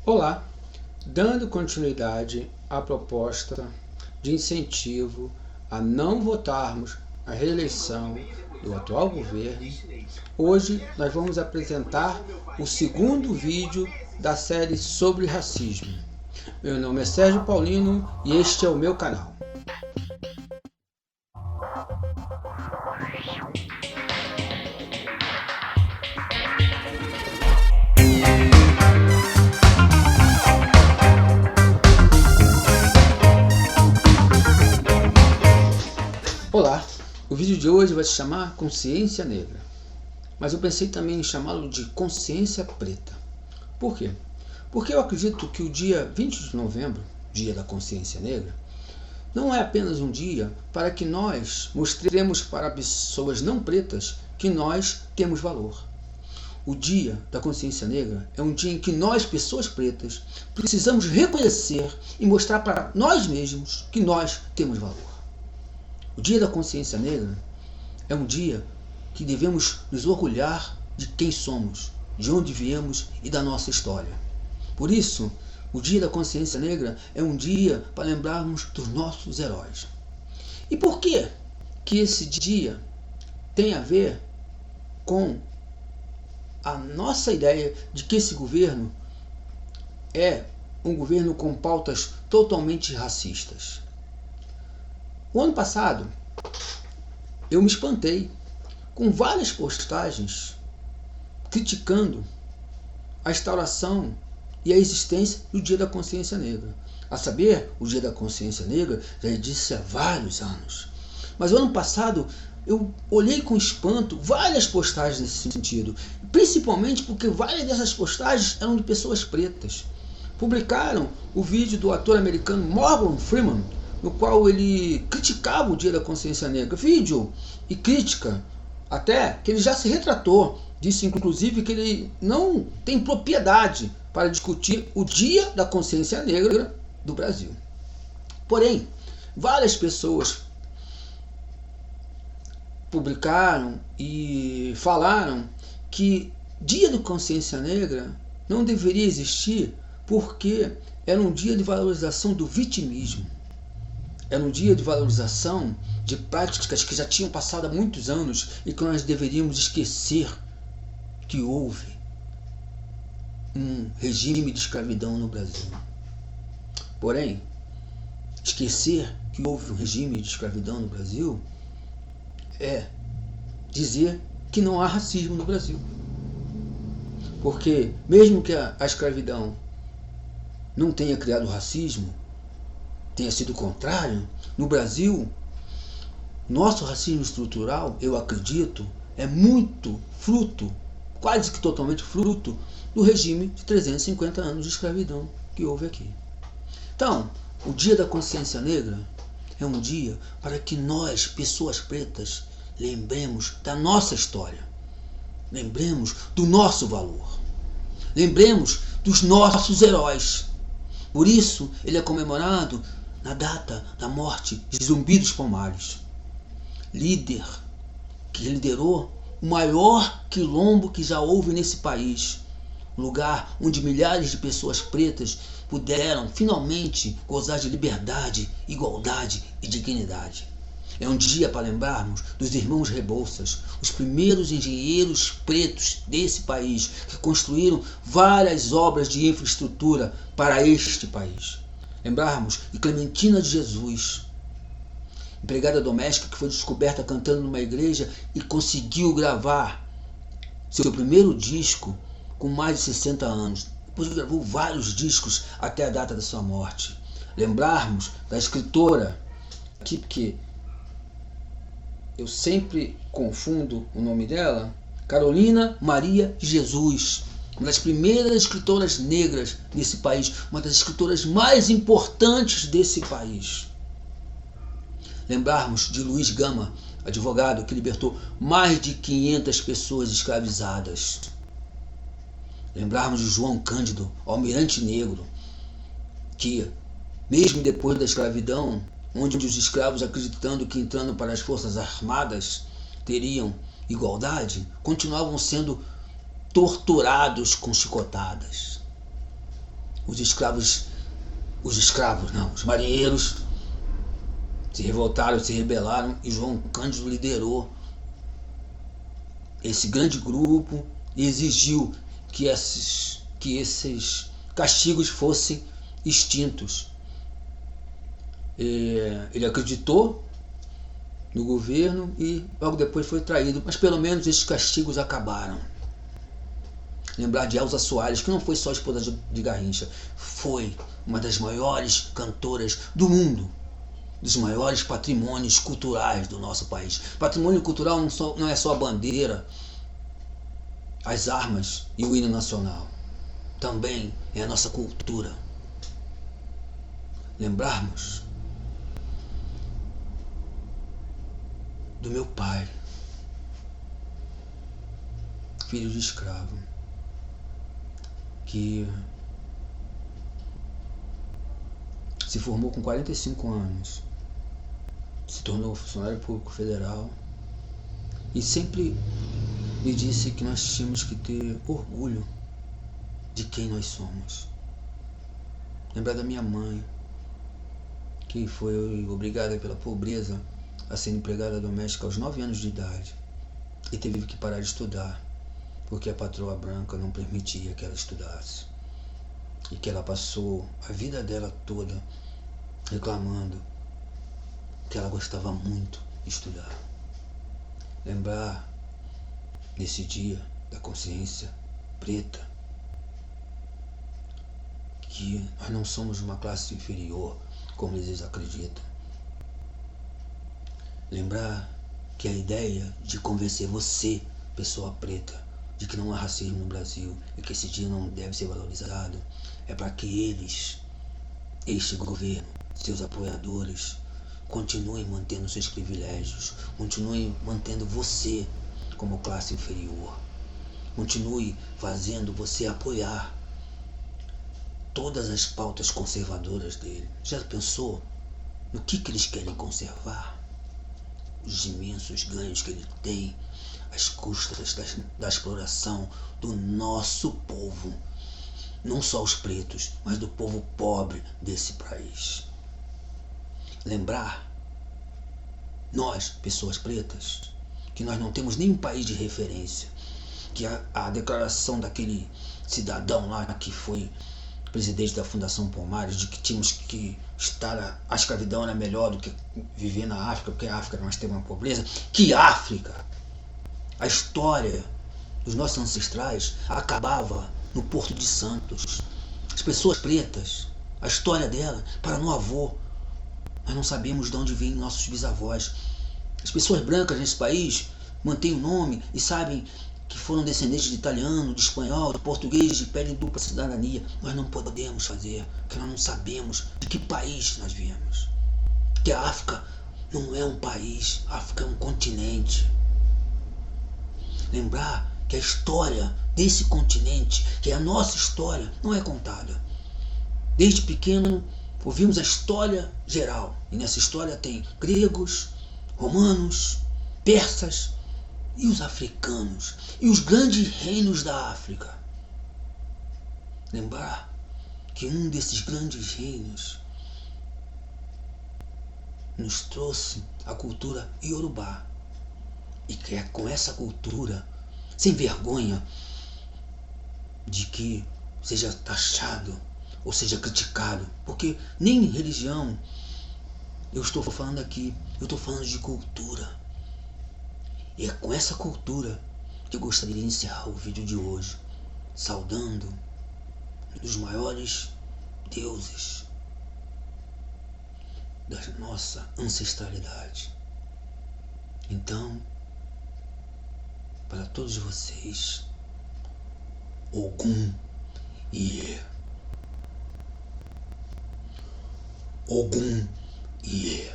Olá, dando continuidade à proposta de incentivo a não votarmos a reeleição do atual governo, hoje nós vamos apresentar o segundo vídeo da série sobre racismo. Meu nome é Sérgio Paulino e este é o meu canal. Olá, o vídeo de hoje vai se chamar Consciência Negra, mas eu pensei também em chamá-lo de Consciência Preta. Por quê? Porque eu acredito que o dia 20 de novembro, dia da Consciência Negra, não é apenas um dia para que nós mostremos para pessoas não pretas que nós temos valor. O dia da Consciência Negra é um dia em que nós, pessoas pretas, precisamos reconhecer e mostrar para nós mesmos que nós temos valor. O Dia da Consciência Negra é um dia que devemos nos orgulhar de quem somos, de onde viemos e da nossa história. Por isso, o Dia da Consciência Negra é um dia para lembrarmos dos nossos heróis. E por que esse dia tem a ver com a nossa ideia de que esse governo é um governo com pautas totalmente racistas? O ano passado, eu me espantei com várias postagens criticando a instauração e a existência do Dia da Consciência Negra. A saber, o Dia da Consciência Negra já existe há vários anos. Mas o ano passado, eu olhei com espanto várias postagens nesse sentido, principalmente porque várias dessas postagens eram de pessoas pretas. Publicaram o vídeo do ator americano Morgan Freeman, no qual ele criticava o Dia da Consciência Negra. Vídeo e crítica, até que ele já se retratou, disse inclusive que ele não tem propriedade para discutir o Dia da Consciência Negra do Brasil. Porém, várias pessoas publicaram e falaram que Dia da Consciência Negra não deveria existir porque era um dia de valorização do vitimismo. Era um dia de valorização de práticas que já tinham passado há muitos anos e que nós deveríamos esquecer que houve um regime de escravidão no Brasil. Porém, esquecer que houve um regime de escravidão no Brasil é dizer que não há racismo no Brasil. Porque mesmo que a escravidão não tenha criado racismo, tenha sido o contrário, no Brasil, nosso racismo estrutural, eu acredito, é muito fruto, quase que totalmente fruto, do regime de 350 anos de escravidão que houve aqui. Então, o Dia da Consciência Negra é um dia para que nós, pessoas pretas, lembremos da nossa história, lembremos do nosso valor, lembremos dos nossos heróis. Por isso, ele é comemorado na data da morte de Zumbi dos Palmares, líder que liderou o maior quilombo que já houve nesse país, lugar onde milhares de pessoas pretas puderam finalmente gozar de liberdade, igualdade e dignidade. É um dia para lembrarmos dos irmãos Rebouças, os primeiros engenheiros pretos desse país que construíram várias obras de infraestrutura para este país. Lembrarmos de Clementina de Jesus, empregada doméstica que foi descoberta cantando numa igreja e conseguiu gravar seu primeiro disco com mais de 60 anos. Depois gravou vários discos até a data da sua morte. Lembrarmos da escritora, aqui porque eu sempre confundo o nome dela, Carolina Maria de Jesus, uma das primeiras escritoras negras desse país, uma das escritoras mais importantes desse país. Lembrarmos de Luiz Gama, advogado que libertou mais de 500 pessoas escravizadas. Lembrarmos de João Cândido, almirante negro, que, mesmo depois da escravidão, onde os escravos, acreditando que entrando para as forças armadas teriam igualdade, continuavam sendo torturados com chicotadas. os marinheiros se revoltaram, se rebelaram e João Cândido liderou esse grande grupo e exigiu que esses castigos fossem extintos. Ele acreditou no governo e logo depois foi traído, mas pelo menos esses castigos acabaram. Lembrar de Elza Soares, que não foi só esposa de Garrincha, foi uma das maiores cantoras do mundo, dos maiores patrimônios culturais do nosso país. Patrimônio cultural não é só a bandeira, as armas e o hino nacional. Também é a nossa cultura. Lembrarmos do meu pai, filho de escravo, que se formou com 45 anos, se tornou funcionário público federal e sempre me disse que nós tínhamos que ter orgulho de quem nós somos. Lembrar da minha mãe, que foi obrigada pela pobreza a ser empregada doméstica aos 9 anos de idade e teve que parar de estudar porque a patroa branca não permitia que ela estudasse e que ela passou a vida dela toda reclamando que ela gostava muito de estudar. Lembrar nesse dia da consciência preta que nós não somos uma classe inferior como eles acreditam. Lembrar que a ideia de convencer você, pessoa preta, de que não há racismo no Brasil e que esse dia não deve ser valorizado, é para que eles, este governo, seus apoiadores, continuem mantendo seus privilégios, continuem mantendo você como classe inferior, continue fazendo você apoiar todas as pautas conservadoras dele. Já pensou no que eles querem conservar? Os imensos ganhos que ele tem às custas da exploração do nosso povo, não só os pretos, mas do povo pobre desse país. Lembrar, nós, pessoas pretas, que nós não temos nenhum país de referência, que a declaração daquele cidadão lá que foi presidente da Fundação Palmares, de que tínhamos que a escravidão era melhor do que viver na África, porque a África nós temos uma pobreza. Que África? A história dos nossos ancestrais acabava no Porto de Santos. As pessoas pretas, a história dela, para no avô, nós não sabemos de onde vêm nossos bisavós. As pessoas brancas nesse país mantêm o nome e sabem que foram descendentes de italiano, de espanhol, de português, de pele dupla cidadania. Nós não podemos fazer, porque nós não sabemos de que país nós viemos. Que a África não é um país, a África é um continente. Lembrar que a história desse continente, que é a nossa história, não é contada. Desde pequeno ouvimos a história geral, e nessa história tem gregos, romanos, persas e os africanos, e os grandes reinos da África. Lembrar que um desses grandes reinos nos trouxe a cultura iorubá, e que é com essa cultura, sem vergonha de que seja taxado ou seja criticado, porque nem religião eu estou falando aqui, eu estou falando de cultura. E é com essa cultura que eu gostaria de encerrar o vídeo de hoje, saudando um dos maiores deuses da nossa ancestralidade. Então, para todos vocês, Ogum Iê. Ogum Iê.